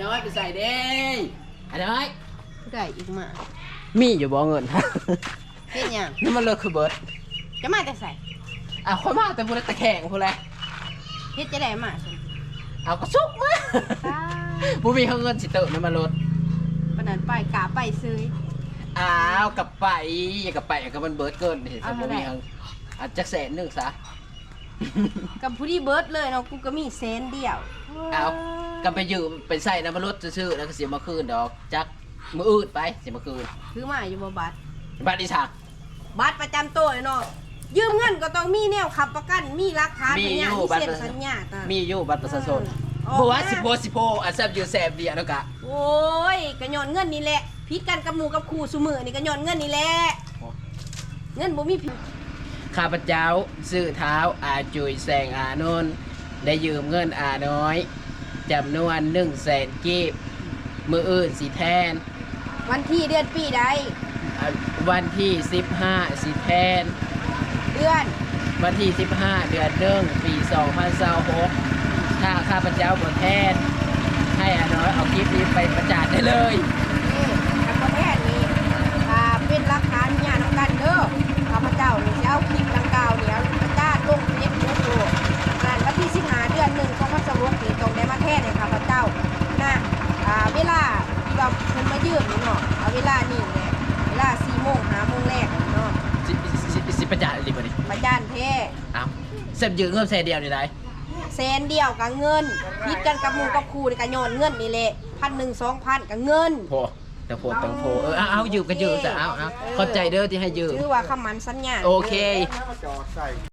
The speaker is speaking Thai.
น้อยไปใส่เด้อันน้อย ผู้ใดอีกมา มีอยู่บ่เงิน เฮ็ดหยัง นี่มันเลิกคือเบิร์ด จะมาแต่ใส่ คนมาแต่พูดตะแข่งพูดอะไร เฮ็ดจะได้มาซั่น เอาก็ซุกมา ตา บุมีเงินสิเติมน้ำมันรถ ปานนั้นไปกะไปซื้อ กลับไปอย่ากลับไปกับมันเบิร์ดเกินเห็นสมมติมีเงินอาจจะ100,000ซะ กับผู้ที่เบิดเลยเนาะกูก็มีแสนเดียว กลับไปยืมไปใส่น้ำมันรถซื้อแล้วก็เสียมาคืนดอกจักมืออืดไปเสียมาคืน ถือมาอยู่บ่บัตร บ้านดิฉัน บัตรประจำตัวเนาะยืมเงินก็ต้องมีแนวค้ำประกันมีหลักฐานเป็นอย่างที่เซ็นสัญญาตา มีอยู่บัตรประชาชน เออ บัวสิโพอันแซบอยู่แซบเดียวนะกะ โอ้ยกระยอนเงินนี่แหละพิดกันกับหมู่กับครูซุมือนี่กระยอนเงินนี่แหละเงินบ่มีผิด ข้าพเจ้าซื้อเท้าอาจุยแสงอานนท์ได้ยืมเงินอาน้อยจำนวน100,000 กีบมืออื่นสีแทน วันที่เดือนปีใด วันที่15สีแทน เดือน วันที่15 เดือน1 ปี 2026ถ้าข้าพเจ้าบ่แทน ให้อาน้อยเอาคลิปนี้ไปประจานได้เลย นี่ทางประเทศนี้เป็นหลักฐานญาณของกันเด้อข้าพเจ้านี่จะเอาคลิปดังกล่าวเนี่ยประจานลงเฟซบุ๊กดูนั่นวันที่15 เดือน1 2026นี่ตรงได้มาแท้ในข้าพเจ้านะเวลาที่ว่าเพิ่นมายืมนี่เนาะเอาเวลานี่แหละเวลา4 โมง 5 โมงแรกเนาะ สิประจานอะไรบ่นี่ ประจานแท้ อ้าวเสพยืมเงินแสนเดียวนี่ได้ แสนเดียวกับเงินพิดกันกับหมู่กับครูนี่ก็ย้อนเงินนี่แหละ1,000 2,000กับเงิน โพแต่โพต้องโพเอายืมก็ยืมแต่เอาเข้าใจเด้อที่ให้ยืม ถือว่าคำมันสัญญา โอเค